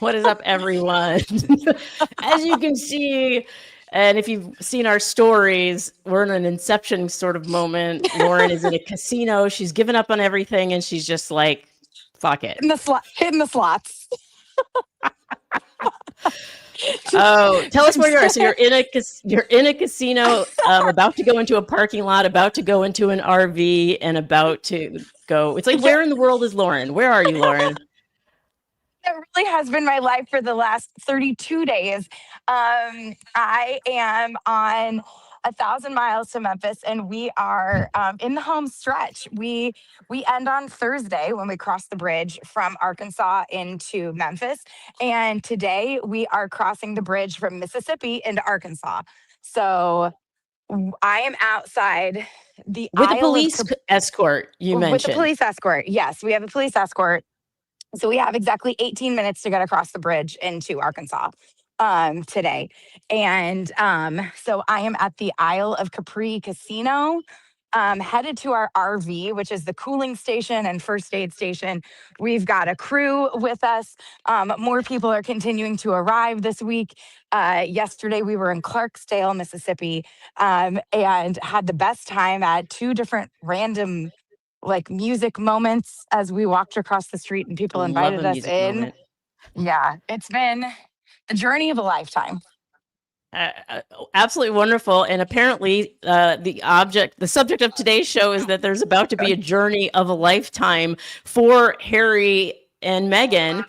What is up, everyone? As you can see, and if you've seen our stories, we're in an Inception sort of moment. Lauren is in a casino. She's given up on everything, and she's just like, fuck it. Hitting the slots. Oh, tell us where you are. So you're in a casino, about to go into a parking lot, about to go into an RV, and about to go. It's like, where in the world is Lauren? Where are you, Lauren? It really has been my life for the last 32 days. I am on 1,000 miles to Memphis, and we are in the home stretch. We end on Thursday when we cross the bridge from Arkansas into Memphis, and today we are crossing the bridge from Mississippi into Arkansas. So I am outside the With a Isle police escort, you mentioned. With a police escort, yes, we have a police escort. So we have exactly 18 minutes to get across the bridge into Arkansas today. And so I am at the Isle of Capri Casino, headed to our RV, which is the cooling station and first aid station. We've got a crew with us. More people are continuing to arrive this week. Yesterday, we were in Clarksdale, Mississippi, and had the best time at two different random music moments as we walked across the street and people invited us in. Moment. Yeah, it's been the journey of a lifetime. Absolutely wonderful. And apparently the subject of today's show is that there's about to be a journey of a lifetime for Harry and Meghan,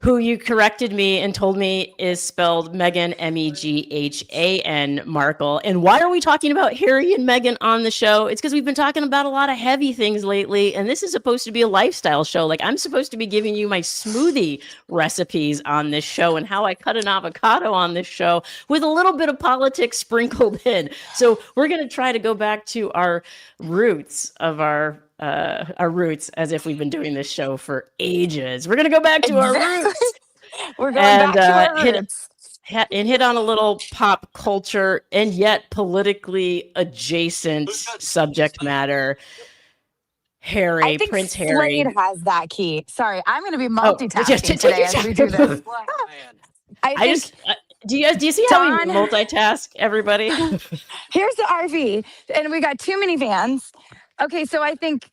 who you corrected me and told me is spelled Meghan, Meghan Markle. And why are we talking about Harry and Meghan on the show? It's because we've been talking about a lot of heavy things lately, and this is supposed to be a lifestyle show. Like, I'm supposed to be giving you my smoothie recipes on this show and how I cut an avocado on this show with a little bit of politics sprinkled in. So we're going to try to go back to our roots of our roots, as if we've been doing this show for ages. We're going to go back to our roots. We're going back to our roots. Hit on a little pop culture and yet politically adjacent subject matter. I think Prince Slade Harry has that key. Sorry, I'm going to be multitasking today as we do this. Do you see how we multitask, everybody? Here's the RV, and we got two minivans. Okay, so I think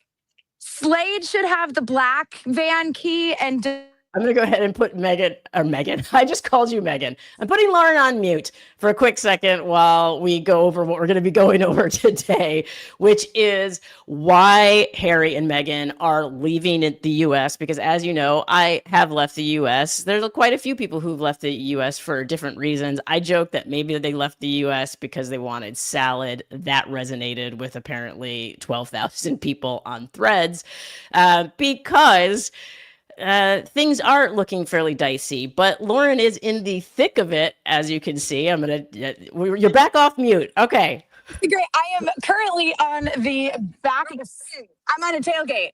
Slade should have the black van key, and I'm going to go ahead and put Meghan. I just called you Meghan. I'm putting Lauren on mute for a quick second while we go over what we're going to be going over today, which is why Harry and Meghan are leaving the U.S. Because, as you know, I have left the U.S. There's quite a few people who've left the U.S. for different reasons. I joke that maybe they left the U.S. because they wanted salad. That resonated with apparently 12,000 people on Threads because things are looking fairly dicey, but Lauren is in the thick of it, as you can see. You're back off mute. Okay. Great. I am currently on the back of I'm on a tailgate.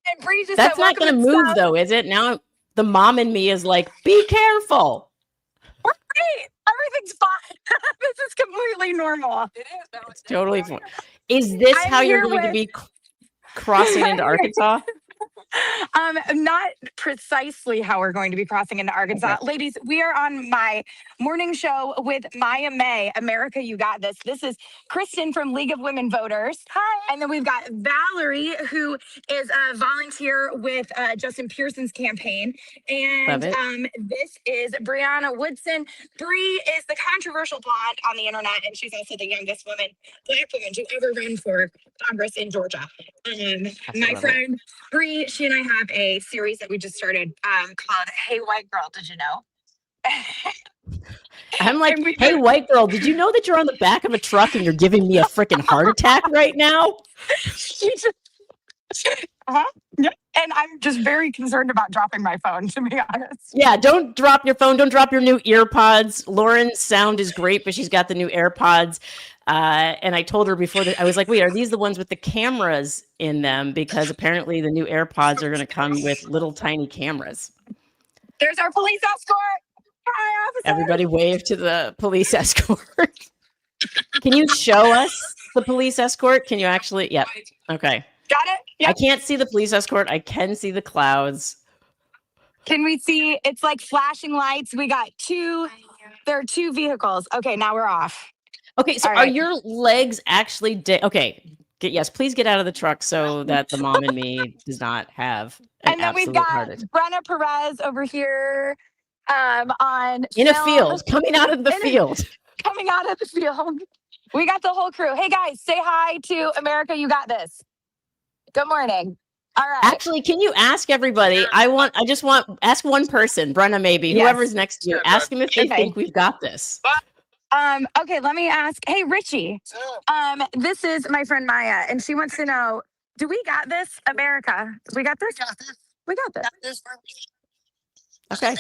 And Bri just That's not going to move, though, is it? Now the mom in me is like, be careful. Right. Everything's fine. This is completely normal. It is. No, it's totally fine. Is this how you're going to be crossing into Arkansas? Not precisely how we're going to be crossing into Arkansas. Okay. Ladies, we are on my morning show with Maya May, America, You Got This. This is Kristen from League of Women Voters. Hi. And then we've got Valerie, who is a volunteer with Justin Pearson's campaign. And this is Bri Woodson. Bri is the controversial blonde on the internet, and she's also the youngest black woman to ever run for Congress in Georgia. My friend Bri, she and I have a series that we just started called Hey White Girl, Did You Know? I'm like, hey, white girl, did you know that you're on the back of a truck and you're giving me a freaking heart attack right now? Yeah. And I'm just very concerned about dropping my phone, to be honest. Yeah, don't drop your phone. Don't drop your new EarPods. Lauren's sound is great, but she's got the new AirPods. And I told her before that I was like, wait, are these the ones with the cameras in them? Because apparently the new AirPods are going to come with little tiny cameras. There's our police escort. Hi, officer. Everybody wave to the police escort. Can you show us the police escort? Can you actually? Yep. Okay. Got it? Yep. I can't see the police escort. I can see the clouds. Can we see? It's like flashing lights. We got two. There are two vehicles. Okay, now we're off. Okay, so All are right. your legs actually okay? Yes, please get out of the truck so that the mom and me does not have an And then we've absolute got heart attack. Brenna Perez over here on In a film, field, coming out of the field. coming out of the field. We got the whole crew. Hey guys, say hi to America. You got this. Good morning. All right. Actually, can you ask everybody? Ask one person, Brenna, maybe Yes. whoever's next to you. Ask them if they Okay. think we've got this. Okay, let me ask. Hey, Richie. This is my friend Maya, and she wants to know: do we got this, America? We got this. We got this. Okay.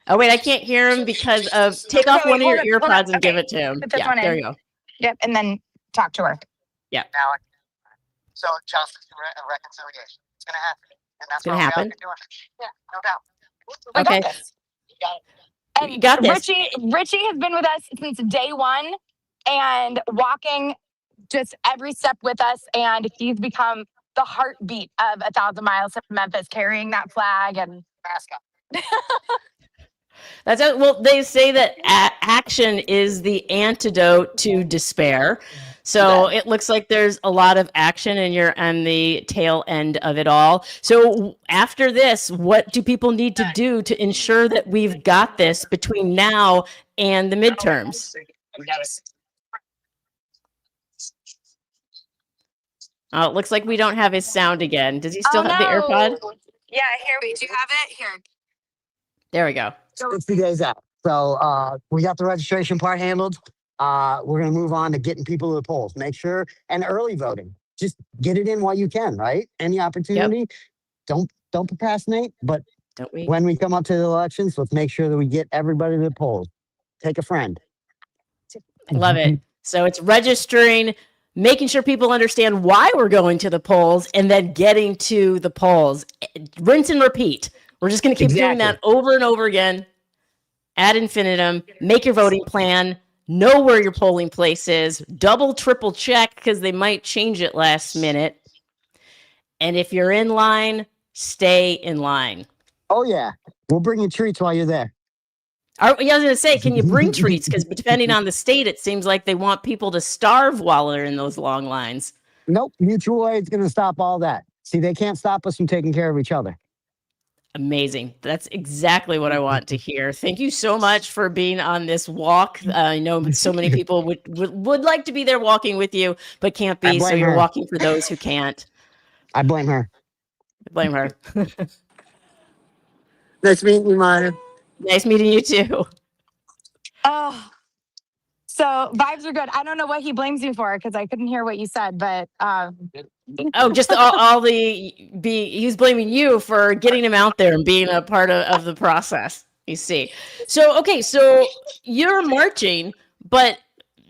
Oh wait, I can't hear him because of. Take off one of your earpods and give it to him. Put this Yeah, one in. there you go. Yep, and then talk to her. Yeah. Now, so justice and reconciliation. It's going to happen. And that's It's gonna what happen. we are doing. Yeah, no doubt. We Okay. got this. You got it. And You got this. Richie has been with us since day one and walking just every step with us. And he's become the heartbeat of 1,000 Miles to Memphis, carrying that flag and Mascot. That's it. Well, they say that action is the antidote to despair. So it looks like there's a lot of action and you're on the tail end of it all. So after this, what do people need to do to ensure that we've got this between now and the midterms? Oh, it looks like we don't have his sound again. Does he still have the AirPod? Yeah, here we do have it. Here. There we go. 60 days out. So we got the registration part handled. We're going to move on to getting people to the polls. Make sure, and early voting. Just get it in while you can, right? Any opportunity. Don't procrastinate. But Don't we? when we come up to the elections, let's make sure that we get everybody to the polls. Take a friend. Love it. So it's registering, making sure people understand why we're going to the polls, and then getting to the polls. Rinse and repeat. We're just going to keep doing that over and over again ad infinitum. Make your voting plan. Know where your polling place is. Double, triple check because they might change it last minute. And if you're in line, stay in line. Oh, yeah. We'll bring you treats while you're there. I was going to say, can you bring treats? Because depending on the state, it seems like they want people to starve while they're in those long lines. Nope. Mutual aid's going to stop all that. See, they can't stop us from taking care of each other. Amazing. That's exactly what I want to hear. Thank you so much for being on this walk. I know so many people would like to be there walking with you, but can't be. So you're walking for those who can't. I blame her. Blame her. Nice meeting you, Maya. Nice meeting you too. Oh, so vibes are good. I don't know what he blames you for because I couldn't hear what you said, but oh, just all he's blaming you for getting him out there and being a part of the process. You see. So okay, so you're marching, but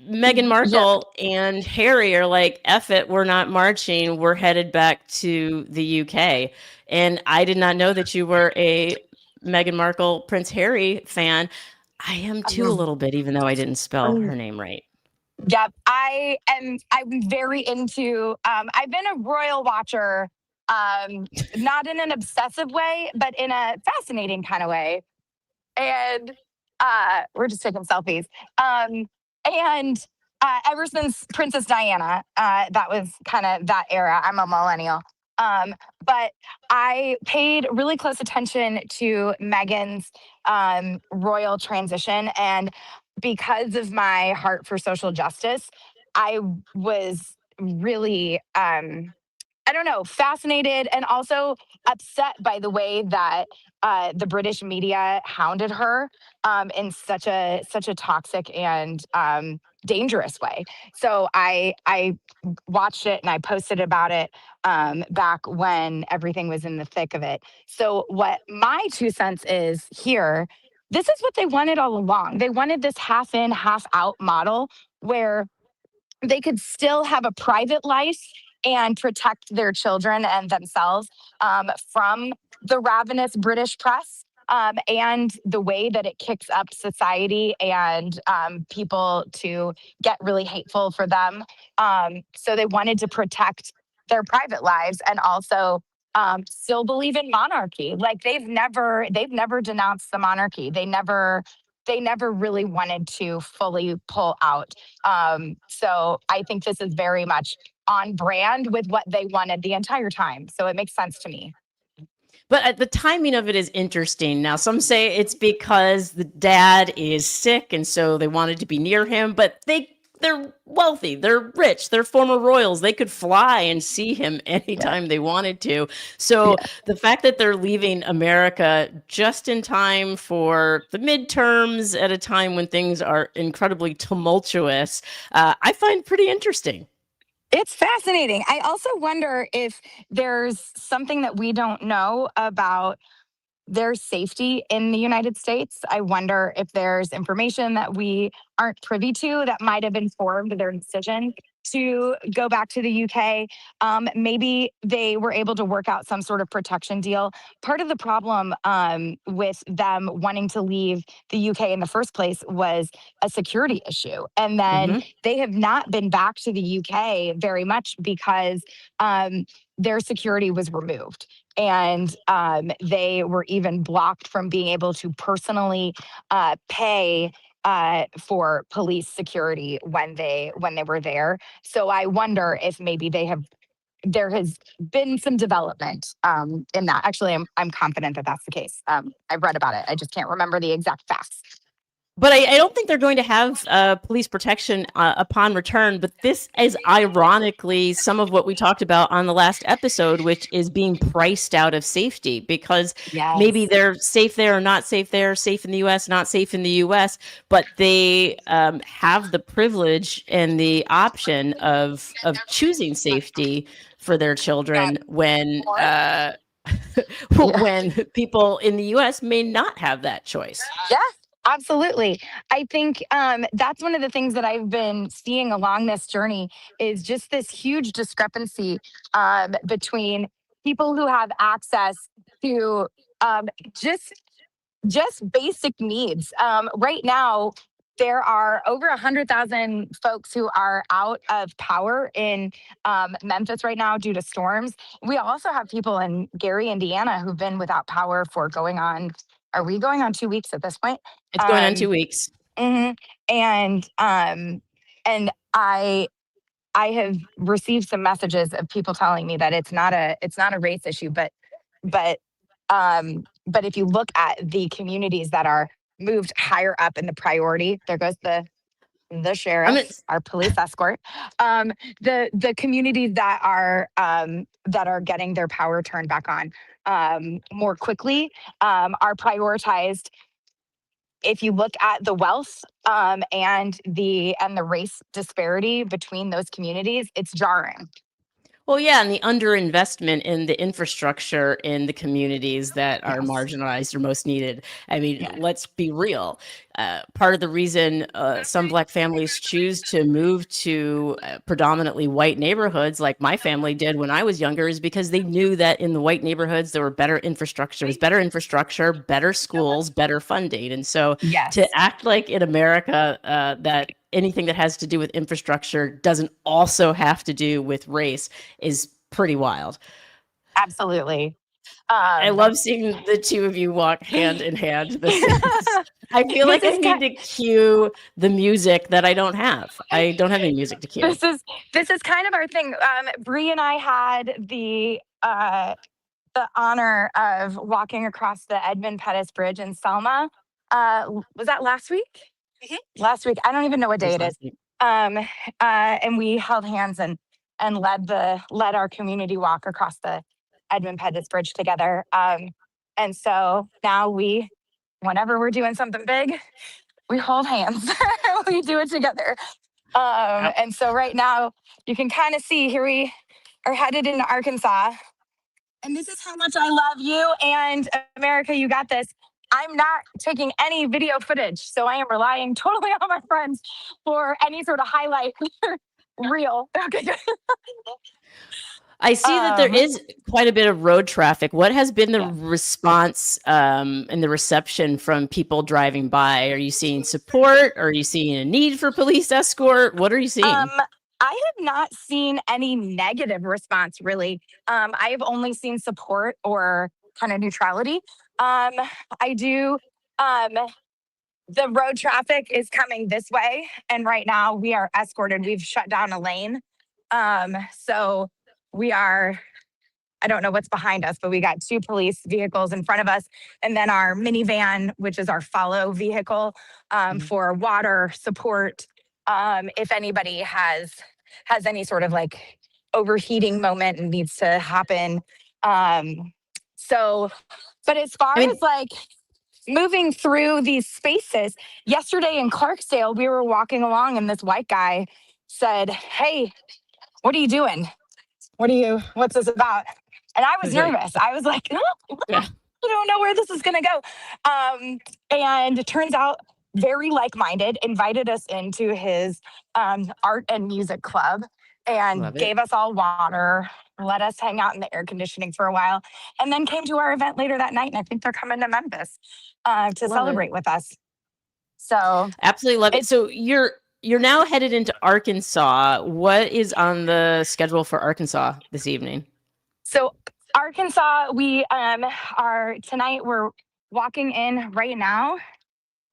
Meghan Markle and Harry are like, F it, we're not marching. We're headed back to the UK. And I did not know that you were a Meghan Markle, Prince Harry fan. I am too a little bit, even though I didn't spell her name right. Yep. I'm very into, I've been a royal watcher, not in an obsessive way, but in a fascinating kind of way. And we're just taking selfies. And ever since Princess Diana, that was kind of that era. I'm a millennial. But I paid really close attention to Meghan's royal transition. And because of my heart for social justice, I was really, I don't know, fascinated and also upset by the way that the British media hounded her in such a toxic and dangerous way. So I watched it and I posted about it back when everything was in the thick of it. So what my 2 cents is here, this is what they wanted all along. They wanted this half in, half out model where they could still have a private life and protect their children and themselves from the ravenous British press and the way that it kicks up society and people to get really hateful for them. So they wanted to protect their private lives and also still believe in monarchy. Like they've never denounced the monarchy. They never really wanted to fully pull out. So I think this is very much on brand with what they wanted the entire time. So it makes sense to me. But the timing of it is interesting. Now, some say it's because the dad is sick, and so they wanted to be near him. But they're wealthy, they're rich, they're former royals. They could fly and see him anytime they wanted to. So the fact that they're leaving America just in time for the midterms at a time when things are incredibly tumultuous, I find pretty interesting. It's fascinating. I also wonder if there's something that we don't know about their safety in the United States. I wonder if there's information that we aren't privy to that might have informed their decision to go back to the UK. Maybe they were able to work out some sort of protection deal. Part of the problem with them wanting to leave the UK in the first place was a security issue. And then they have not been back to the UK very much because their security was removed. And they were even blocked from being able to personally pay for police security when they were there. So I wonder if maybe there has been some development in that. Actually, I'm confident that that's the case. I've read about it. I just can't remember the exact facts. But I don't think they're going to have police protection upon return. But this is ironically some of what we talked about on the last episode, which is being priced out of safety because maybe they're safe there or not safe there, safe in the U.S., not safe in the U.S., but they have the privilege and the option of choosing safety for their children when when people in the U.S. may not have that choice. Yeah. Absolutely. I think that's one of the things that I've been seeing along this journey is just this huge discrepancy between people who have access to just basic needs. Right now, there are over 100,000 folks who are out of power in Memphis right now due to storms. We also have people in Gary, Indiana, who've been without power for going on. Are we going on 2 weeks at this point? It's going on 2 weeks. And I have received some messages of people telling me that it's not a race issue, but if you look at the communities that are moved higher up in the priority, there goes the sheriff, our police escort. The communities that are getting their power turned back on more quickly are prioritized. If you look at the wealth and the race disparity between those communities, it's jarring. Well, yeah, and the underinvestment in the infrastructure in the communities that are marginalized or most needed. I mean, let's be real. Part of the reason some Black families choose to move to predominantly white neighborhoods, like my family did when I was younger, is because they knew that in the white neighborhoods there were better infrastructure, better schools, better funding. And so to act like in America that anything that has to do with infrastructure doesn't also have to do with race is pretty wild. Absolutely. I love seeing the two of you walk hand in hand. I feel like I need to cue the music that I don't have. I don't have any music to cue. This is kind of our thing. Bri and I had the honor of walking across the Edmund Pettus Bridge in Selma. Was that last week? Last week. I don't even know what day it is. And we held hands and led our community walk across the Edmund Pettus Bridge together. And so now whenever we're doing something big, we hold hands. We do it together. And so right now you can kind of see here we are headed into Arkansas. And this is how much I love you and America, you got this. I'm not taking any video footage, so I am relying totally on my friends for any sort of highlight reel. Okay. I see that there is quite a bit of road traffic. What has been the response and the reception from people driving by? Are you seeing support? Are you seeing a need for police escort? What are you seeing? I have not seen any negative response really. I have only seen support or kind of neutrality. I do. Um, the road traffic is coming this way, and right now we are escorted. We've shut down a lane. So we are, I don't know what's behind us, but we got 2 police vehicles in front of us, and then our minivan, which is our follow vehicle, Mhm. for water support. If anybody has any sort of like overheating moment and needs to happen. So, but as far I mean, as like moving through these spaces, yesterday in Clarksdale, we were walking along, and this white guy said, "Hey, what are you doing? What's this about?" And I was right. nervous. I was like, "Oh, Yeah. I don't know where this is going to go." And it turns out very like-minded, invited us into his art and music club and Love it. gave us all water, let us hang out in the air conditioning for a while, and then came to our event later that night. And I think they're coming to Memphis to Love it. celebrate with us. So Absolutely love it. it's So you're now headed into Arkansas. What is on the schedule for Arkansas this evening? so Arkansas, we are tonight, we're walking in right now,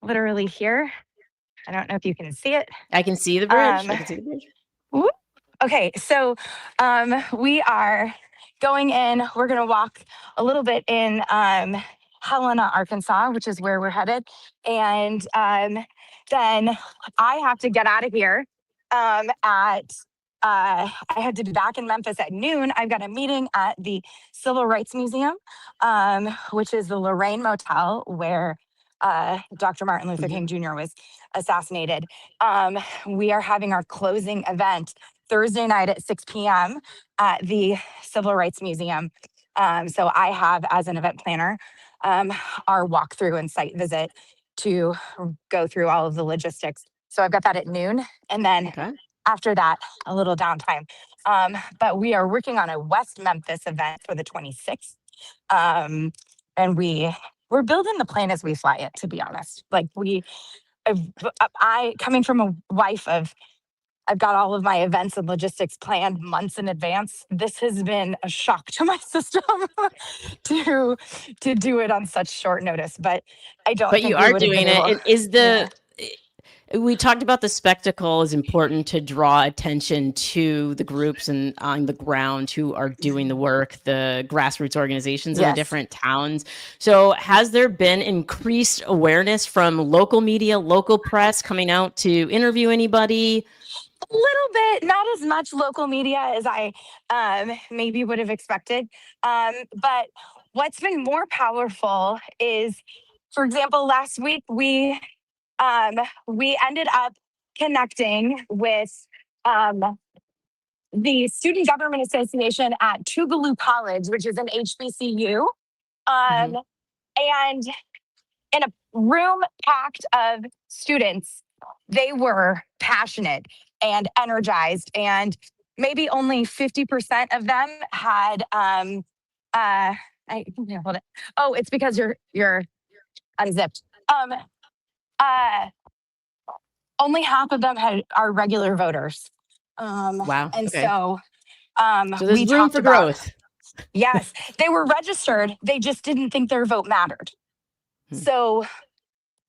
literally here. I don't know if you can see it. I can see the bridge. Um, I can see the bridge. whoop. Okay, so we are going in. We're going to walk a little bit in Helena, Arkansas, which is where we're headed. And then I have to get out of here I had to be back in Memphis at noon. I've got a meeting at the Civil Rights Museum, which is the Lorraine Motel where Dr. Martin Luther Mhm. King Jr. was assassinated. We are having our closing event Thursday night at 6 p.m. at the Civil Rights Museum. So I have, as an event planner, our walkthrough and site visit to go through all of the logistics. So I've got that at noon. And then Okay. after that, a little downtime. But we are working on a West Memphis event for the 26th. And we're building the plane as we fly it, to be honest. Like I coming from a wife of, I've got all of my events and logistics planned months in advance. This has been a shock to my system to do it on such short notice. But I don't But you think we are would have been doing it. able. And is Yeah. we talked about the spectacle is important to draw attention to the groups and on the ground who are doing the work, the grassroots organizations in the Yes. different towns. So has there been increased awareness from local media, local press coming out to interview anybody? A little bit, not as much local media as I maybe would have expected. But what's been more powerful is, for example, last week we ended up connecting with the Student Government Association at Tougaloo College, which is an HBCU, Mhm. and in a room packed of students, they were passionate and energized, and maybe only 50% of them had hold it. Oh, it's because you're unzipped. Uh Only half of them are regular voters. Wow. And Okay. so So there's we room talked for about, growth. yes, they were registered, they just didn't think their vote mattered. Hmm. So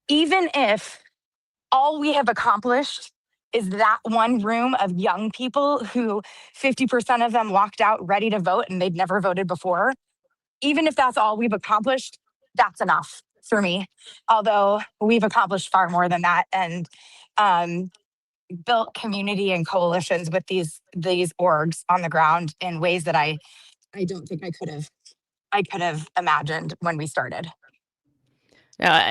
even if all we have accomplished is that one room of young people who 50% of them walked out ready to vote and they'd never voted before, even if that's all we've accomplished, that's enough for me. Although we've accomplished far more than that, and um, built community and coalitions with these orgs on the ground in ways that I don't think I could have imagined when we started.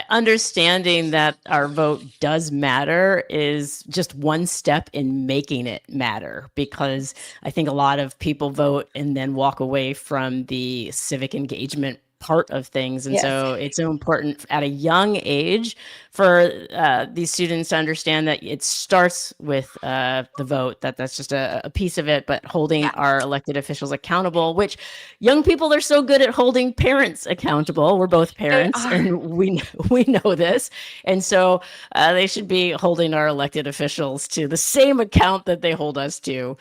Understanding that our vote does matter is just one step in making it matter, because I think a lot of people vote and then walk away from the civic engagement part of things. And Yes. so it's so important at a young age for these students to understand that it starts with the vote, that's just a piece of it, but holding Yeah. our elected officials accountable, which young people are so good at holding parents accountable. We're both parents and we know this. And so they should be holding our elected officials to the same account that they hold us to,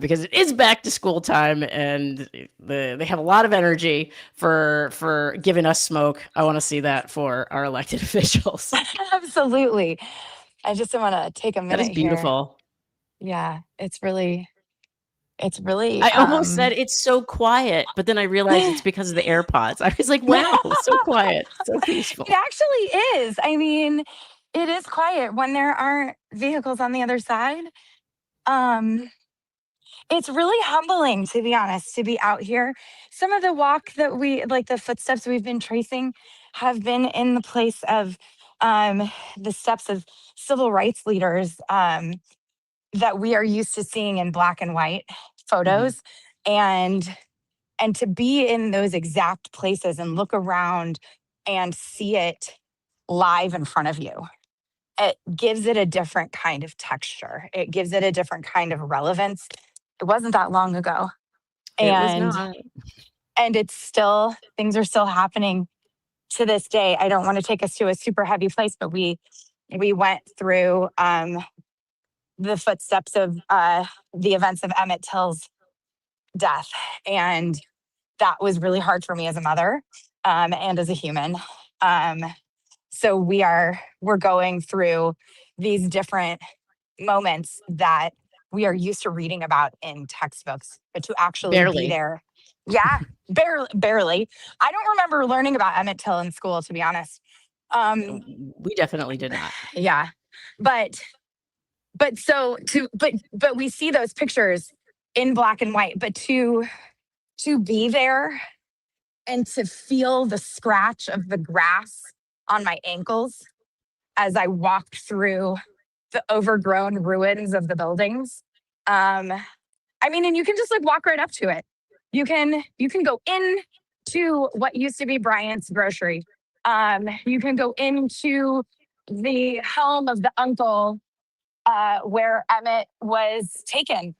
because it is back to school time and they have a lot of energy for giving us smoke. I want to see that for our elected officials. Absolutely. I just want to take a That minute is here. beautiful. Yeah, it's really I almost said it's so quiet, but then I realized it's because of the AirPods. I was like, wow, so quiet, so peaceful. It actually is. I mean, it is quiet when there aren't vehicles on the other side. It's really humbling, to be honest, to be out here. Some of the walk that the footsteps we've been tracing have been in the place of the steps of civil rights leaders that we are used to seeing in black and white photos. And to be in those exact places and look around and see it live in front of you, it gives it a different kind of texture. It gives it a different kind of relevance. It wasn't that long ago. It was And not. it's still, things are still happening to this day. I don't want to take us to a super heavy place, but we went through the footsteps of the events of Emmett Till's death. And that was really hard for me as a mother and as a human. So we're going through these different moments that we are used to reading about in textbooks, but to actually Barely. be there. Yeah, barely. I don't remember learning about Emmett Till in school, to be honest. We definitely did not. Yeah, but we see those pictures in black and white, but to be there and to feel the scratch of the grass on my ankles as I walked through the overgrown ruins of the buildings. I mean, and you can just walk right up to it. You can go into what used to be Bryant's grocery. You can go into the home of the uncle where Emmett was taken.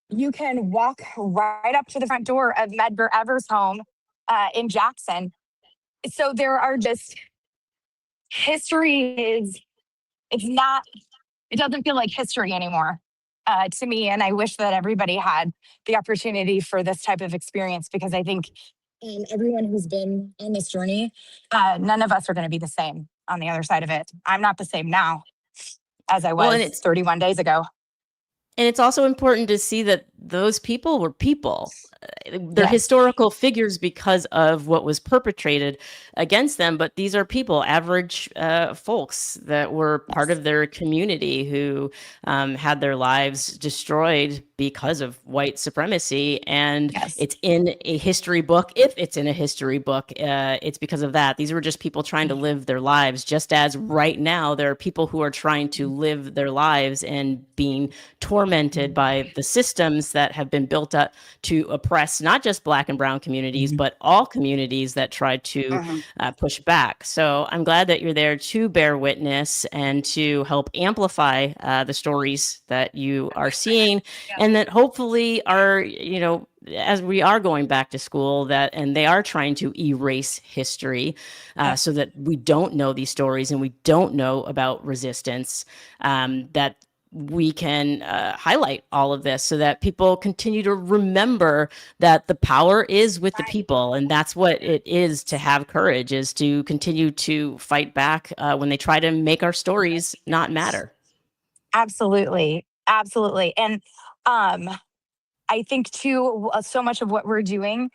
You can walk right up to the front door of Medgar Evers' home in Jackson. So there are just, history it doesn't feel like history anymore to me. And I wish that everybody had the opportunity for this type of experience, because I think everyone who's been on this journey, none of us are going to be the same on the other side of it. I'm not the same now as I was 31 days ago. And it's also important to see that those people were people. They're historical figures because of what was perpetrated against them, but these are people, average folks that were part of their community who had their lives destroyed because of white supremacy. And it's in a history book. If it's in a history book, it's because of that. These were just people trying to live their lives, just as right now there are people who are trying to live their lives and being tormented by the systems that have been built up to oppress not just Black and brown communities, but all communities that try to push back. So I'm glad that you're there to bear witness and to help amplify the stories that you are seeing, and that hopefully are, as we are going back to school, and they are trying to erase history so that we don't know these stories and we don't know about resistance, that we can highlight all of this so that people continue to remember that the power is with the people. And that's what it is to have courage, is to continue to fight back when they try to make our stories not matter. Absolutely. Absolutely. And I think too, so much of what we're doing,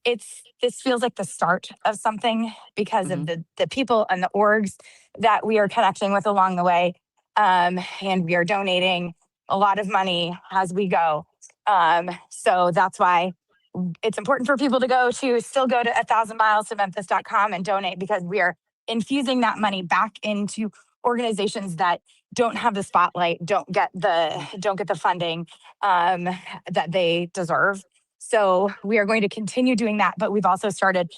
this feels like the start of something because of the people and the orgs that we are connecting with along the way. And we are donating a lot of money as we go. So that's why it's important for people to still go to 1000milestomemphis.com and donate, because we are infusing that money back into organizations that don't have the spotlight, don't get the funding that they deserve. So we are going to continue doing that, but we've also started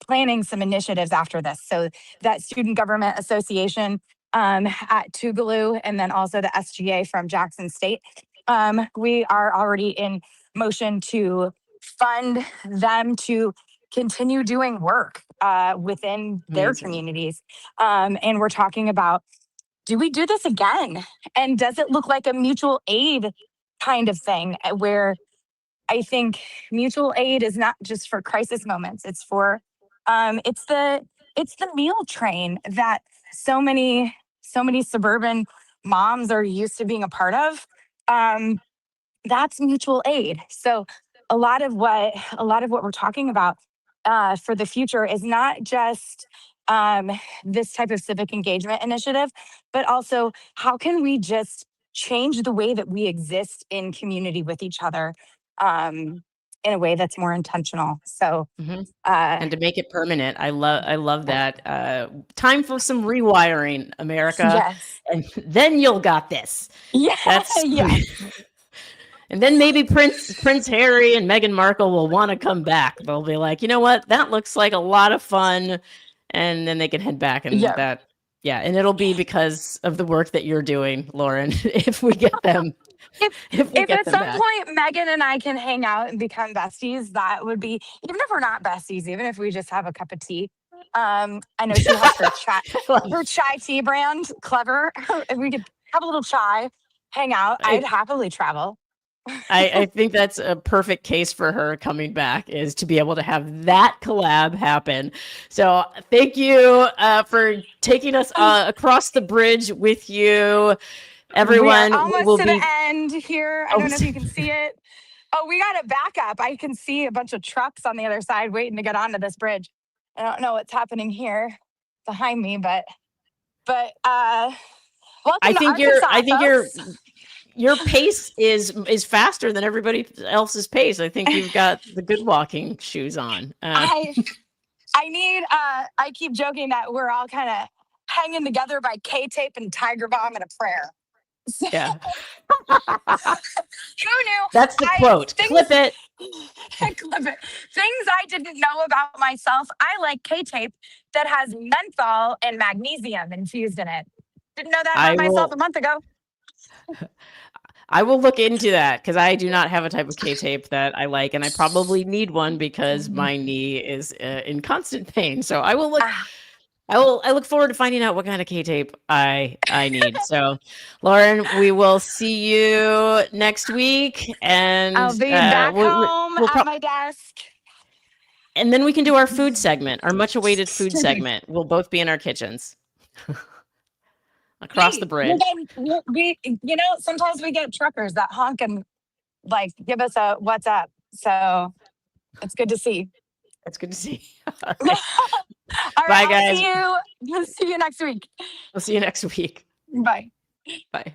planning some initiatives after this. So that Student Government Association at Tougaloo, and then also the SGA from Jackson State, we are already in motion to fund them to continue doing work within their Amazing. communities. And we're talking about, do we do this again? And does it look like a mutual aid kind of thing where I think mutual aid is not just for crisis moments. It's for it's the meal train that so many suburban moms are used to being a part of. That's mutual aid. So a lot of what we're talking about for the future is not just this type of civic engagement initiative, but also how can we just change the way that we exist in community with each other in a way that's more intentional. So Mhm. And to make it permanent, I love that. Time for some rewiring, America, yes, and then you'll got this. yeah, That's yeah, and then maybe Prince Harry and Meghan Markle will want to come back. They'll be like, you know what, that looks like a lot of fun, and then they can head back, and yeah. that, yeah, and it'll be because of the work that you're doing, Lauren. If we get them, If if we if get at them some back. point Megan and I can hang out and become besties, that would be, even if we're not besties, even if we just have a cup of tea. I know she has her chai tea brand, Clever. If we could have a little chai, hang out, I'd happily travel. I think that's a perfect case for her coming back, is to be able to have that collab happen. So thank you for taking us across the bridge with you, We are everyone. almost Will to be the end here. I don't know if you can see it. Oh, we got a backup. I can see a bunch of trucks on the other side waiting to get onto this bridge. I don't know what's happening here behind me, but welcome I to think Arkansas, folks. your pace is faster than everybody else's pace. I think you've got the good walking shoes on. I need I keep joking that we're all kind of hanging together by K-tape and Tiger Bomb and a prayer. So, Yeah, who knew? that's the quote. Clip it. Clip it. Things I didn't know about myself. I like K-tape that has menthol and magnesium infused in it. Didn't know that I about myself a will month ago. I will look into that, because I do not have a type of K-tape that I like, and I probably need one because my knee is in constant pain. So I will look. Ah, I look forward to finding out what kind of K-tape I need. So, Lauren, we will see you next week, and I'll be back home we'll at my desk. and then we can do our food segment, our much-awaited food segment. We'll both be in our kitchens across the Hey, well bridge. then we, sometimes we get truckers that honk and like give us a what's up. So it's good to see. It's good to see you. All right. All Bye, right, guys. see you next week. We'll see you next week. Bye. Bye.